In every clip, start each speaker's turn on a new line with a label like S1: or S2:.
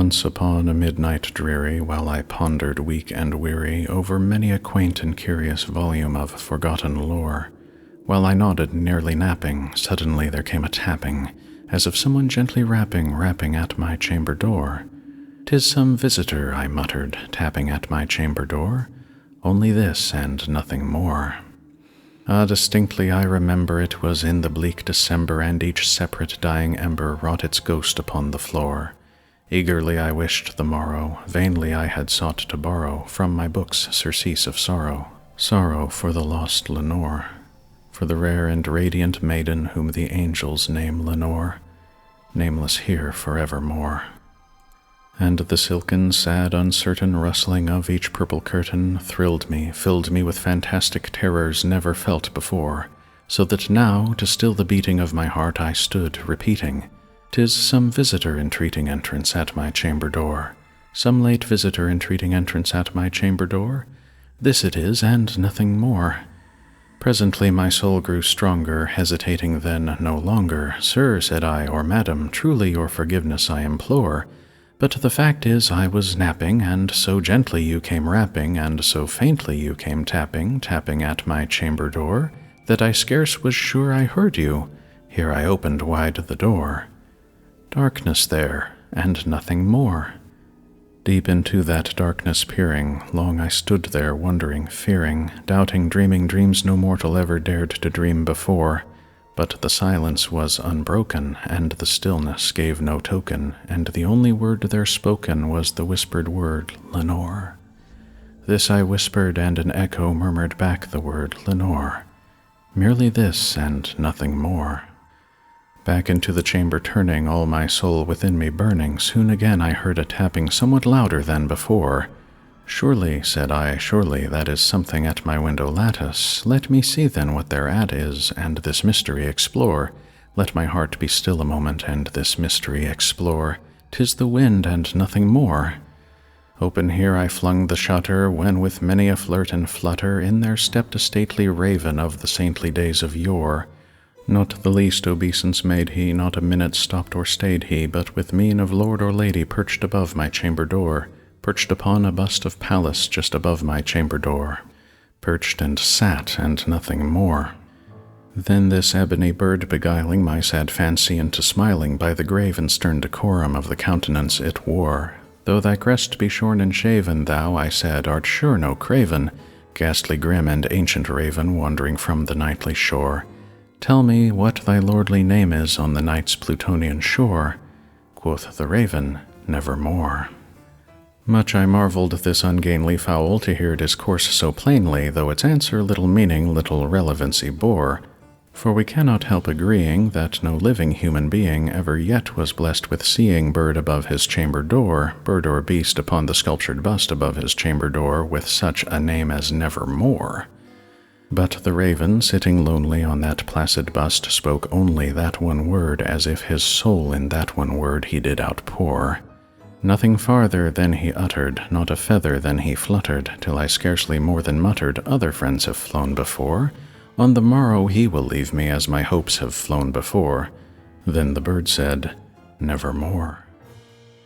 S1: Once upon a midnight dreary, while I pondered weak and weary over many a quaint and curious volume of forgotten lore, while I nodded, nearly napping, suddenly there came a tapping, as of someone gently rapping at my chamber door. "'Tis some visitor," I muttered, tapping at my chamber door. "Only this, and nothing more." Distinctly I remember it was in the bleak December, and each separate dying ember wrought its ghost upon the floor. Eagerly I wished the morrow, vainly I had sought to borrow from my books surcease of sorrow, sorrow for the lost Lenore, for the rare and radiant maiden whom the angels name Lenore, nameless here forevermore. And the silken, sad, uncertain rustling of each purple curtain thrilled me, filled me with fantastic terrors never felt before, so that now, to still the beating of my heart, I stood, repeating, "'Tis some visitor entreating entrance at my chamber door, some late visitor entreating entrance at my chamber door. This it is, and nothing more." Presently my soul grew stronger, hesitating then no longer. "Sir," said I, "or madam, truly your forgiveness I implore. But the fact is I was napping, and so gently you came rapping, and so faintly you came tapping at my chamber door, that I scarce was sure I heard you. Here I opened wide the door. Darkness there, and nothing more." Deep into that darkness peering, long I stood there wondering, fearing, doubting, dreaming dreams no mortal ever dared to dream before. But the silence was unbroken, and the stillness gave no token, and the only word there spoken was the whispered word, "Lenore." This I whispered, and an echo murmured back the word, "Lenore." Merely this, and nothing more. Back into the chamber turning, all my soul within me burning, soon again I heard a tapping somewhat louder than before. "Surely," said I, "surely that is something at my window lattice. Let me see then what thereat is, and this mystery explore. Let my heart be still a moment, and this mystery explore. 'Tis the wind, and nothing more." Open here I flung the shutter, when with many a flirt and flutter in there stepped a stately raven of the saintly days of yore. Not the least obeisance made he, not a minute stopped or stayed he, but with mien of lord or lady perched above my chamber door, perched upon a bust of Pallas just above my chamber door, perched and sat, and nothing more. Then this ebony bird beguiling my sad fancy into smiling by the grave and stern decorum of the countenance it wore. "Though thy crest be shorn and shaven, thou," I said, "art sure no craven, ghastly grim and ancient raven wandering from the nightly shore. Tell me what thy lordly name is on the night's Plutonian shore." Quoth the raven, "Nevermore." Much I marveled this ungainly fowl to hear discourse so plainly, though its answer little meaning, little relevancy bore. For we cannot help agreeing that no living human being ever yet was blessed with seeing bird above his chamber door, bird or beast upon the sculptured bust above his chamber door, with such a name as Nevermore. But the raven, sitting lonely on that placid bust, spoke only that one word, as if his soul in that one word he did outpour. Nothing farther than he uttered, not a feather than he fluttered, till I scarcely more than muttered, "Other friends have flown before. On the morrow he will leave me as my hopes have flown before." Then the bird said, "Nevermore."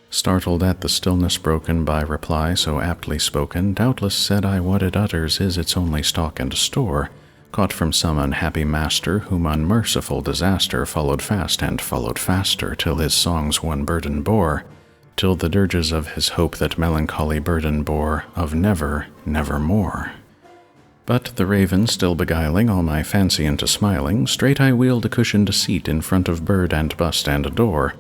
S1: Startled at the stillness broken by reply so aptly spoken, doubtless said I, what it utters is its only stock and store, caught from some unhappy master, whom unmerciful disaster followed fast and followed faster, till his songs one burden bore, till the dirges of his hope that melancholy burden bore, of never, nevermore. But the raven still beguiling all my fancy into smiling, straight I wheeled a cushioned seat in front of bird and bust and door.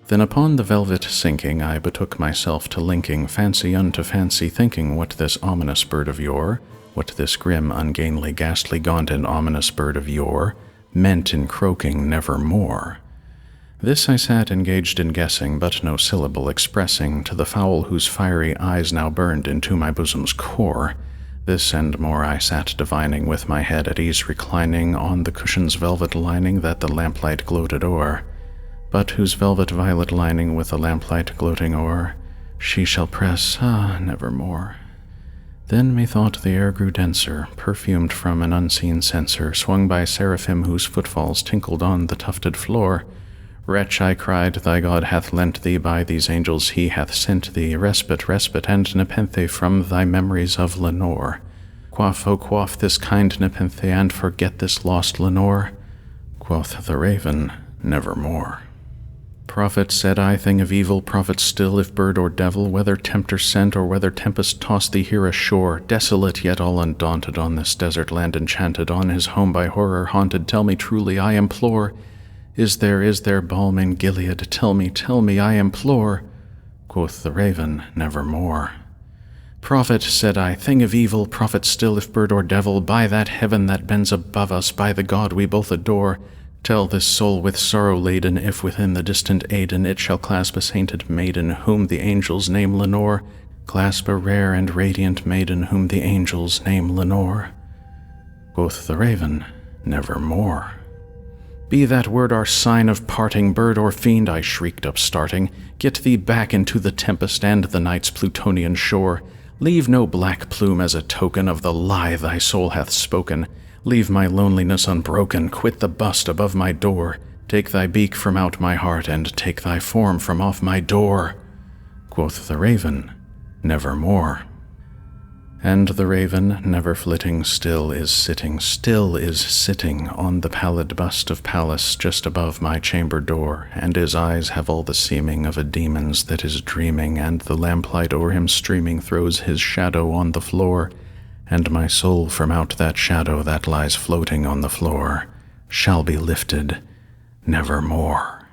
S1: Then upon the velvet sinking, I betook myself to linking fancy unto fancy, thinking what this ominous bird of yore, what this grim, ungainly, ghastly, gaunt, and ominous bird of yore, meant in croaking nevermore. This I sat engaged in guessing, but no syllable expressing, to the fowl whose fiery eyes now burned into my bosom's core. This and more I sat divining, with my head at ease reclining on the cushion's velvet lining that the lamplight gloated o'er, but whose velvet violet lining with the lamplight gloating o'er, she shall press, nevermore. Then methought the air grew denser, perfumed from an unseen censer, swung by seraphim whose footfalls tinkled on the tufted floor, Wretch, I cried, thy God hath lent thee, by these angels he hath sent thee, respite, respite, and nepenthe from thy memories of Lenore. Quaff, oh quaff this kind nepenthe, and forget this lost Lenore. Quoth the raven, nevermore. Prophet, said I, thing of evil, prophet still, if bird or devil, whether tempter sent, or whether tempest tossed thee here ashore, desolate yet all undaunted, on this desert land enchanted, on his home by horror haunted, tell me truly, I implore, is there balm in Gilead? Tell me, I implore. Quoth the raven, nevermore. Prophet, said I, thing of evil, prophet still, if bird or devil, by that heaven that bends above us, by the God we both adore, tell this soul with sorrow laden, if within the distant Aidenn it shall clasp a sainted maiden, whom the angels name Lenore, clasp a rare and radiant maiden, whom the angels name Lenore. Quoth the raven, nevermore. Be that word our sign of parting, bird or fiend, I shrieked upstarting, get thee back into the tempest and the night's Plutonian shore. Leave no black plume as a token of the lie thy soul hath spoken. Leave my loneliness unbroken, quit the bust above my door. Take thy beak from out my heart, and take thy form from off my door. Quoth the raven, nevermore. And the raven, never flitting, still is sitting on the pallid bust of Pallas just above my chamber door, and his eyes have all the seeming of a demon's that is dreaming, and the lamplight o'er him streaming throws his shadow on the floor, and my soul from out that shadow that lies floating on the floor shall be lifted nevermore.